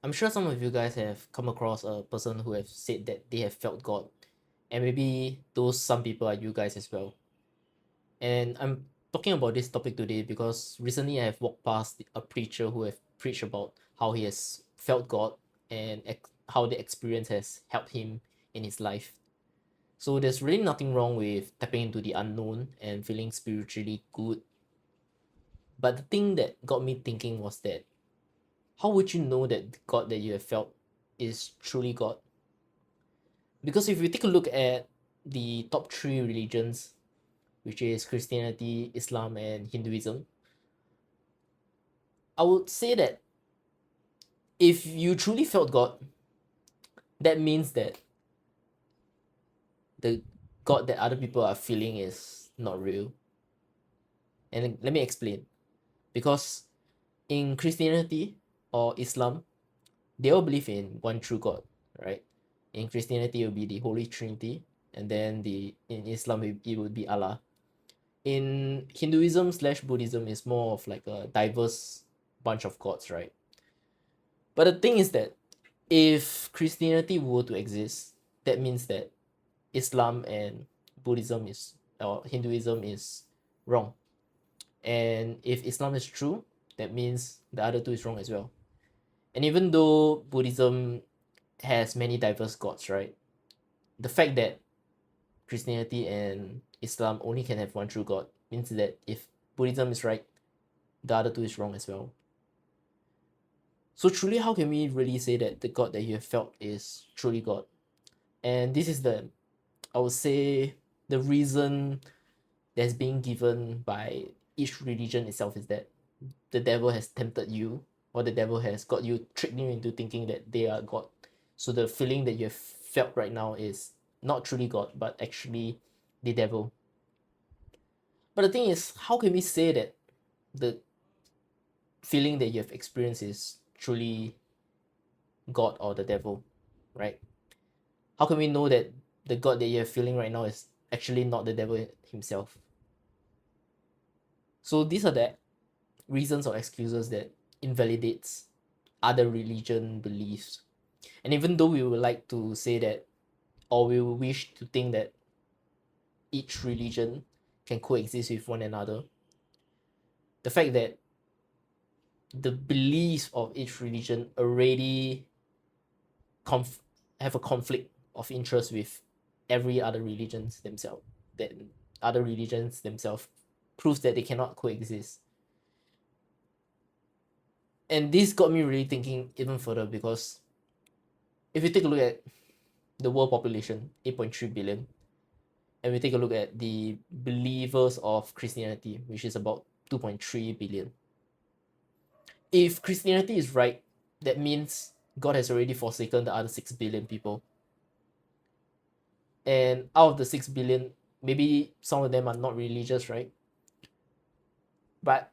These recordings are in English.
I'm sure some of you guys have come across a person who have said that they have felt God, and maybe those some people are you guys as well. And I'm talking about this topic today because recently I have walked past a preacher who have preached about how he has felt God and how the experience has helped him in his life. So there's really nothing wrong with tapping into the unknown and feeling spiritually good. But the thing that got me thinking was that how would you know that the God that you have felt is truly God? Because if we take a look at the top three religions, which is Christianity, Islam, and Hinduism, I would say that if you truly felt God, that means that the God that other people are feeling is not real. And let me explain. Because in Christianity or Islam, they all believe in one true God, right? In Christianity, it will be the Holy Trinity, and then in Islam, it would be Allah. In Hinduism slash Buddhism, is more of like a diverse bunch of gods, right? But the thing is that if Christianity were to exist, that means that Islam and Buddhism is or Hinduism is wrong. And if Islam is true, that means the other two is wrong as well. And even though Buddhism has many diverse gods, right? The fact that Christianity and Islam only can have one true God means that if Buddhism is right, the other two is wrong as well. So truly, how can we really say that the God that you have felt is truly God? And this is I would say, the reason that's being given by each religion itself is that the devil has tempted you, or the devil has got you, tricked you into thinking that they are God. So the feeling that you have felt right now is not truly God, but actually the devil. But the thing is, how can we say that the feeling that you have experienced is truly God or the devil, right? How can we know that the God that you're feeling right now is actually not the devil himself? So these are the reasons or excuses that invalidates other religion beliefs. And even though we would like to say that, or we would wish to think that each religion can coexist with one another, the fact that the beliefs of each religion already conf- have a conflict of interest with every other religions themselves, that other religions themselves proves that they cannot coexist. And this got me really thinking even further because if you take a look at the world population, 8.3 billion, and we take a look at the believers of Christianity, which is about 2.3 billion. If Christianity is right, that means God has already forsaken the other 6 billion people. And out of the 6 billion, maybe some of them are not religious, right? But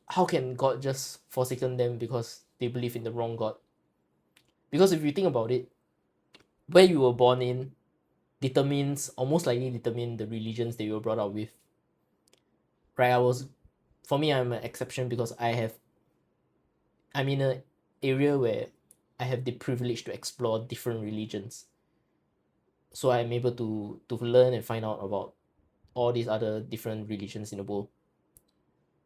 how can God just forsaken them because they believe in the wrong God? Because if you think about it, where you were born in determines, or most likely determine, the religions that you were brought up with. Right? For me, I'm an exception because I'm in an area where I have the privilege to explore different religions. So I'm able to learn and find out about all these other different religions in the world.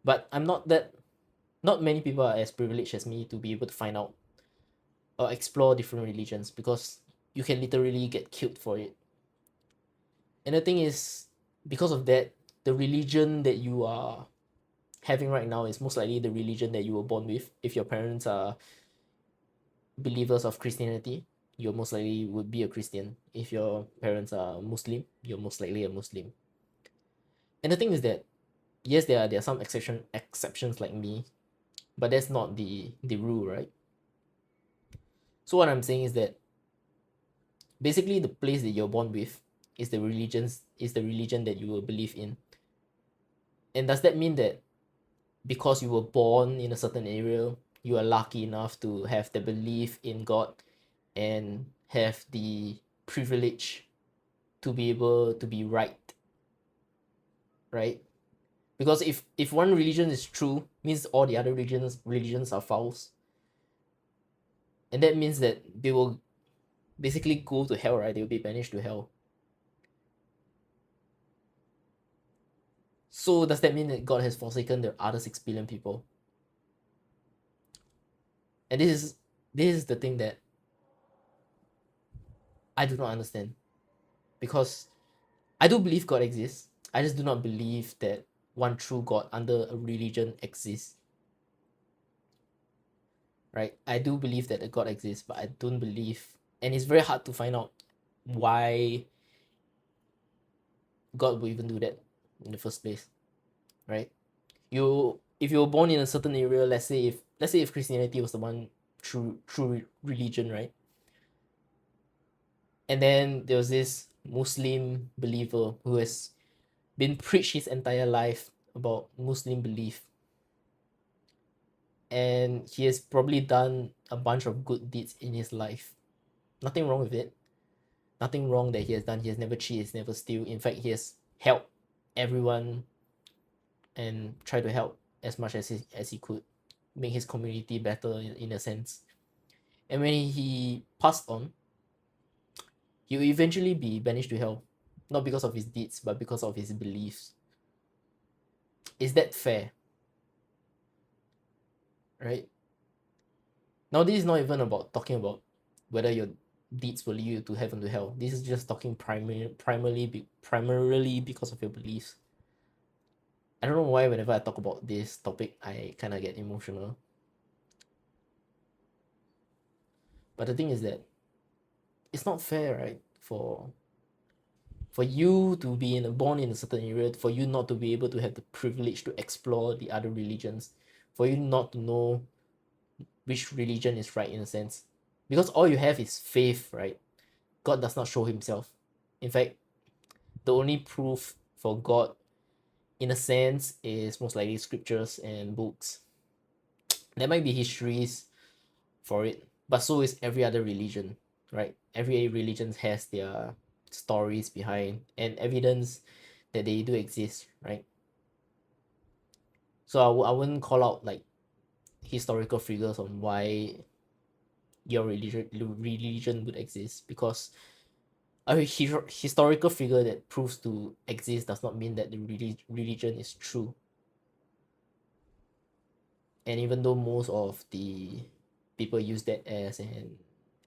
But not many people are as privileged as me to be able to find out or explore different religions because you can literally get killed for it. And the thing is, because of that, the religion that you are having right now is most likely the religion that you were born with. If your parents are believers of Christianity, you most likely would be a Christian. If your parents are Muslim, you're most likely a Muslim. And the thing is that yes, there are some exceptions like me, but that's not the rule, right? So what I'm saying is that basically the place that you're born with is the religion that you will believe in. And does that mean that because you were born in a certain area, you are lucky enough to have the belief in God and have the privilege to be able to be right, right? Because if one religion is true, means all the other religions are false. And that means that they will basically go to hell, right? They will be banished to hell. So does that mean that God has forsaken the other 6 billion people? And this is the thing that I do not understand. Because I do believe God exists. I just do not believe that one true God under a religion exists. Right? I do believe that a God exists, but I don't believe, and it's very hard to find out why God would even do that in the first place. Right? If you were born in a certain area, let's say if Christianity was the one true religion, right? And then there was this Muslim believer who has been preached his entire life about Muslim belief, and he has probably done a bunch of good deeds in his life. Nothing wrong with it. Nothing wrong that he has done. He has never cheated, he has never steal. In fact, he has helped everyone and try to help as much as he could, make his community better in a sense. And when he passed on, he will eventually be banished to hell, not because of his deeds, but because of his beliefs. Is that fair? Right? Now, this is not even about talking about whether your deeds will lead you to heaven to hell. This is just talking primarily because of your beliefs. I don't know why whenever I talk about this topic, I kind of get emotional. But the thing is that it's not fair, right? For you to be born in a certain area, for you not to be able to have the privilege to explore the other religions, for you not to know which religion is right in a sense, because all you have is faith, right? God does not show himself. In fact, the only proof for God in a sense is most likely scriptures and books. There might be histories for it, but so is every other religion, right? Every religion has their stories behind and evidence that they do exist, right? So I wouldn't call out like historical figures on why your religion would exist, because a historical figure that proves to exist does not mean that the religion is true. And even though most of the people use that as an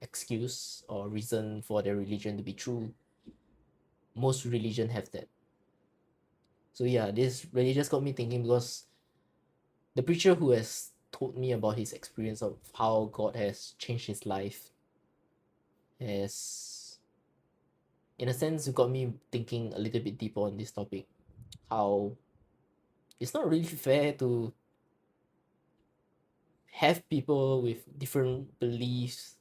excuse or reason for their religion to be true, most religion have that. So yeah, this really just got me thinking, because the preacher who has told me about his experience of how God has changed his life has, in a sense, got me thinking a little bit deeper on this topic. How it's not really fair to have people with different beliefs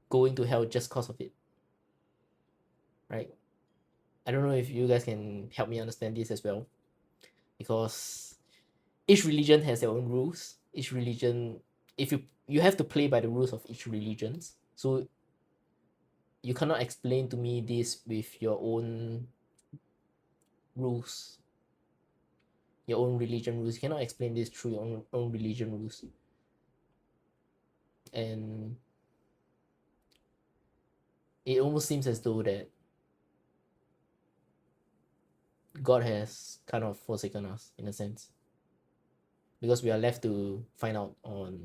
going to hell just cause of it, right? I don't know if you guys can help me understand this as well, because each religion has their own rules. Each religion, if you have to play by the rules of each religions, so you cannot explain to me this with your own rules, your own religion rules. You cannot explain this through your own religion rules. And it almost seems as though that God has kind of forsaken us in a sense, because we are left to find out on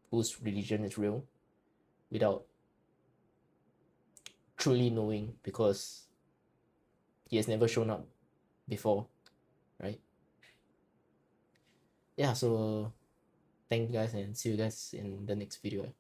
whose religion is real without truly knowing, because he has never shown up before, right? Yeah, so thank you guys and see you guys in the next video.